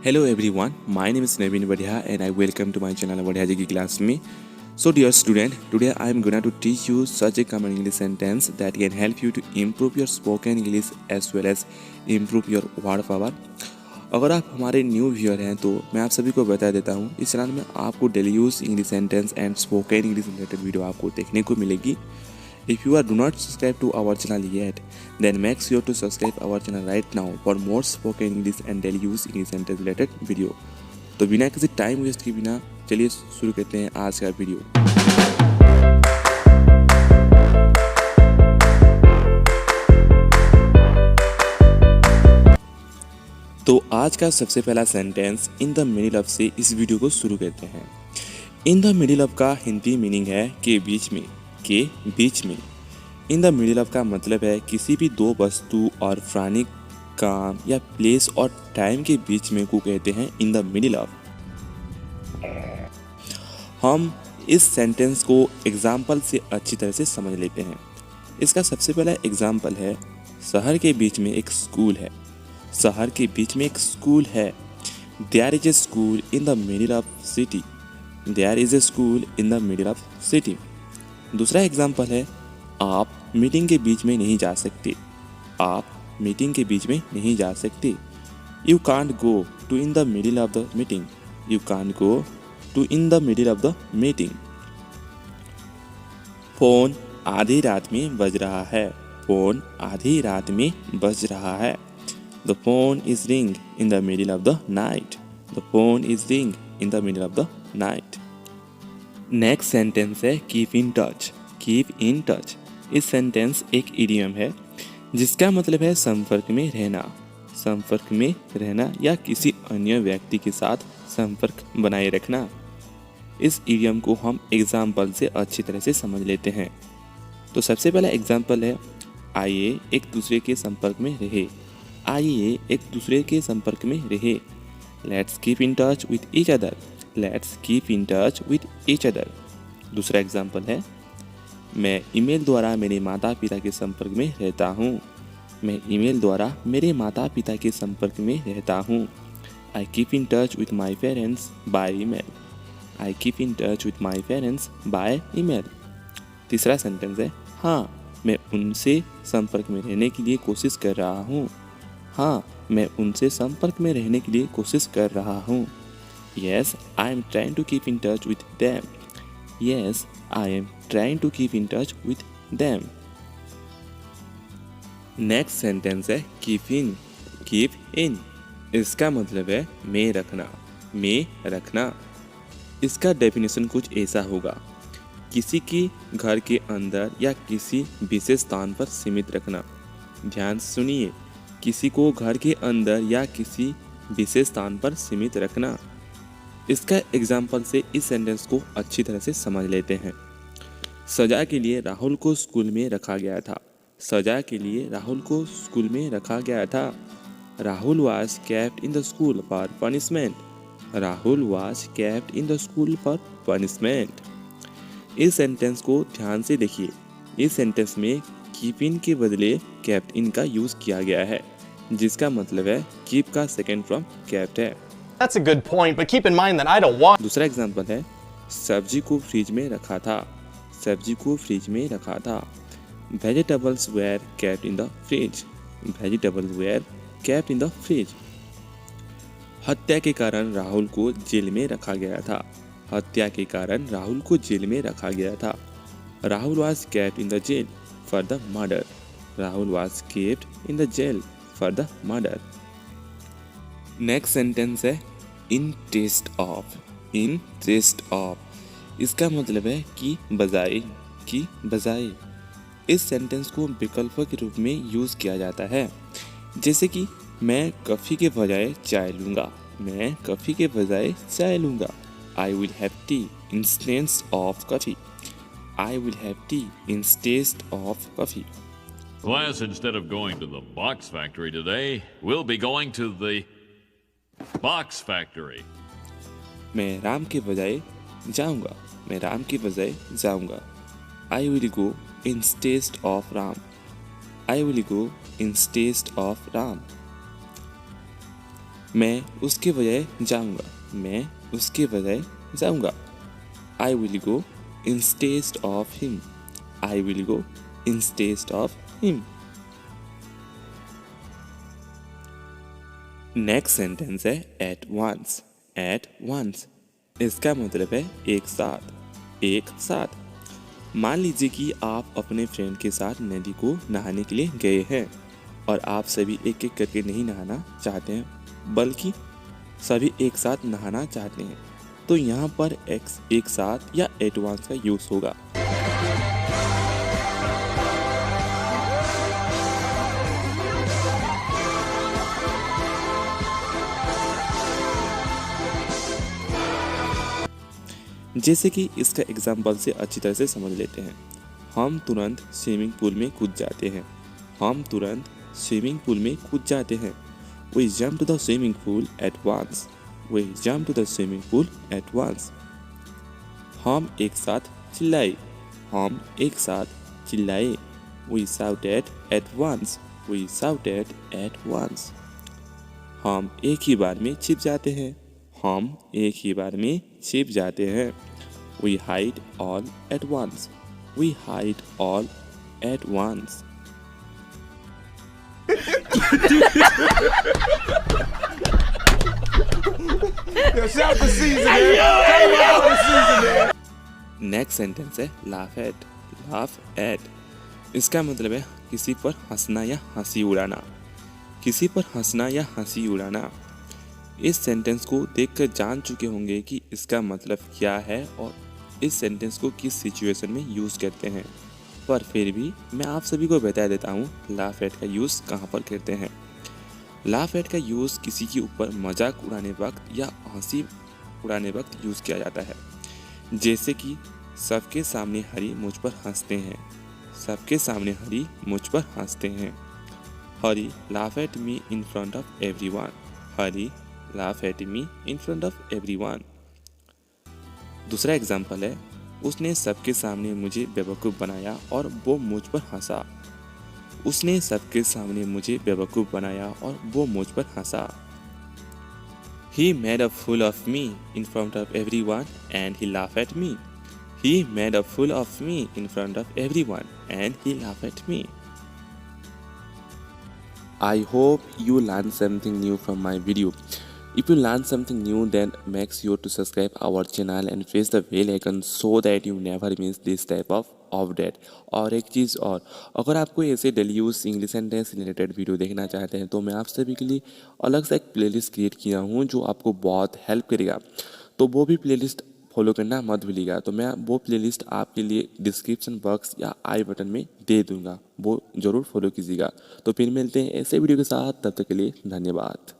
Hello everyone, my name is Naveen Vadhya and I welcome to my channel Vadhya Ji ki class में. So dear student, today I am gonna to teach you such a common English sentence that can help you to improve your spoken English as well as improve your word power. अगर आप हमारे new viewer हैं तो मैं आप सभी को बता देता हूँ, इस चैनल में आपको daily use English sentence and spoken English related video आपको देखने को मिलेगी. If you are do not subscribe to our channel yet, then make sure to subscribe our channel right now for more spoken English and daily use English sentence related video. तो बिना किसी time waste के बिना चलिए शुरू करते हैं आज का वीडियो. तो आज का सबसे पहला sentence in the middle of से इस वीडियो को शुरू करते हैं. इन द मिडिल ऑफ का हिंदी मीनिंग है के बीच में. के बीच में. इन द मिडिल ऑफ का मतलब है किसी भी दो वस्तु और प्राणी, काम या प्लेस और टाइम के बीच में को कहते हैं इन द मिडिल ऑफ. हम इस सेंटेंस को एग्जाम्पल से अच्छी तरह से समझ लेते हैं. इसका सबसे पहला एग्जाम्पल है, शहर के बीच में एक स्कूल है. शहर के बीच में एक स्कूल है. There is a school in the middle of city. There is a school in the middle of city. दूसरा एग्जाम्पल है, आप मीटिंग के बीच में नहीं जा सकते. आप मीटिंग के बीच में नहीं जा सकते. You can't go to in the middle of the meeting. You can't go to in the middle of the meeting. Phone आधी रात में बज रहा है. फोन आधी रात में बज रहा है. The phone is ring in the middle of the night. The phone is ring in the middle of the night. Next sentence है keep in touch. Keep in touch. इस सेंटेंस एक इडियम है जिसका मतलब है संपर्क में रहना. संपर्क में रहना या किसी अन्य व्यक्ति के साथ संपर्क बनाए रखना. इस इडियम को हम एग्जाम्पल से अच्छी तरह से समझ लेते हैं. तो सबसे पहला एग्जाम्पल है, आइए एक दूसरे के संपर्क में रहे. आइए एक दूसरे के संपर्क में रहे. Let's keep in touch with each other. Let's keep in touch with each other. दूसरा एग्जाम्पल है, मैं ईमेल द्वारा मेरे माता पिता के संपर्क में रहता हूँ. मैं ईमेल द्वारा मेरे माता पिता के संपर्क में रहता हूँ. I keep in touch with my parents by email. I keep in touch with my parents by email. तीसरा सेंटेंस है, हाँ मैं उनसे संपर्क में रहने के लिए कोशिश कर रहा हूँ. हाँ मैं उनसे संपर्क में रहने के लिए कोशिश कर रहा हूँ. Yes, I am trying to keep in touch with them. Yes, I am trying to keep in touch with them. Next sentence है keep in. Keep in. इसका मतलब है में रखना. में रखना. इसका डेफिनेशन कुछ ऐसा होगा, किसी की घर के अंदर या किसी विशेष स्थान पर सीमित रखना. ध्यान सुनिए, किसी को घर के अंदर या किसी विशेष स्थान पर सीमित रखना. इसका एग्जाम्पल से इस सेंटेंस को अच्छी तरह से समझ लेते हैं. सजा के लिए राहुल को स्कूल में रखा गया था. सजा के लिए राहुल को स्कूल में रखा गया था. Rahul was kept in the school for punishment. Rahul was kept in the school for punishment. इस सेंटेंस को ध्यान से देखिए. इस सेंटेंस में कीप इन के बदले केप्ट इन का यूज किया गया है, जिसका मतलब है कीप का सेकेंड फ्रॉम केप्ट है. That's a good point, but keep in mind that I don't want. दूसरा एग्जाम्पल है, सब्जी को फ्रिज में रखा था. सब्जी को फ्रिज में रखा था. Vegetables were kept in the fridge. Vegetables were kept in the fridge. हत्या के कारण राहुल को जेल में रखा गया था. हत्या के कारण राहुल को जेल में रखा गया था. Rahul was kept in the jail for the murder. Rahul was kept in the jail for the murder. Next sentence है instead of. Instead of. इसका मतलब है कि बजाय. कि बजाय. इस सेंटेंस को विकल्प के रूप में यूज़ किया जाता है, जैसे कि मैं कॉफ़ी के बजाय चाय लूँगा. मैं कॉफ़ी के बजाय चाय लूँगा. I will have T instead of coffee. I will have T instead of coffee. Class, instead of going to the box factory today, we'll be going to the box factory. मैं राम के बजाय जाऊंगा. मैं राम के बजाय जाऊंगा. I will go instead of Ram. I will go instead of Ram. मैं उसके बजाय जाऊंगा, मैं उसके बजाय जाऊंगा। I will go instead of him, I will go instead of him। Next sentence है at once, at once इसका मतलब है एक साथ, एक साथ। मान लीजिए कि आप अपने फ्रेंड के साथ नदी को नहाने के लिए गए हैं और आप सभी एक एक करके नहीं नहाना चाहते हैं बल्कि सभी एक साथ नहाना चाहते हैं, तो यहाँ पर एक साथ या एट वंस का यूज होगा। जैसे कि इसका एग्जाम्पल से अच्छी तरह से समझ लेते हैं। हम तुरंत स्विमिंग पूल में कूद जाते हैं, हम तुरंत स्विमिंग पूल में कूद जाते हैं। We jump to the swimming pool at once, we jump to the swimming pool at once। हम एक साथ चिल्लाए, हम एक साथ चिल्लाए। We shouted at once, we shouted at once। हम एक ही बार में छिप जाते हैं, हम एक ही बार में छिप जाते हैं। We hide all at once, we hide all at once। Next sentence है laugh at, laugh at इसका मतलब है किसी पर हंसना या हंसी उड़ाना, किसी पर हंसना या हंसी उड़ाना। इस सेंटेंस को देखकर जान चुके होंगे कि इसका मतलब क्या है और इस सेंटेंस को किस सिचुएशन में यूज़ करते हैं, पर फिर भी मैं आप सभी को बता देता हूँ लाफ एट का यूज़ कहाँ पर करते हैं। लाफ एट का यूज़ किसी के ऊपर मजाक उड़ाने वक्त या हंसी उड़ाने वक्त यूज़ किया जाता है। जैसे कि सबके सामने हरी मुझ पर हंसते हैं, सबके सामने हरी मुझ पर हंसते हैं। Hari laugh at me in front of everyone, Hari laugh at me in front of everyone. दूसरा एग्जाम्पल है उसने सबके सामने मुझे बेवकूफ़ बनाया और वो मुझ पर हंसा, उसने सबके सामने मुझे बेवकूफ़ बनाया और वो मुझ पर हंसा। He made a fool of me in front of everyone and he laughed at me. He made a fool of me in front of everyone and he laughed at me. I hope you learned something new from my video. If you learn something new, then make sure to subscribe our channel and press the bell icon so that you never miss this type of update. और एक चीज़ और, अगर आपको ऐसे daily use English sentence related video देखना चाहते हैं तो मैं आप सभी के लिए अलग से एक प्लेलिस्ट क्रिएट किया हूँ जो आपको बहुत हेल्प करेगा, तो वो भी प्लेलिस्ट फॉलो करना मत भूलिएगा। तो मैं वो प्लेलिस्ट आपके लिए डिस्क्रिप्शन बॉक्स या आई बटन में दे दूँगा, वो ज़रूर फॉलो कीजिएगा। तो फिर मिलते हैं ऐसे वीडियो के साथ, तब तक के लिए धन्यवाद।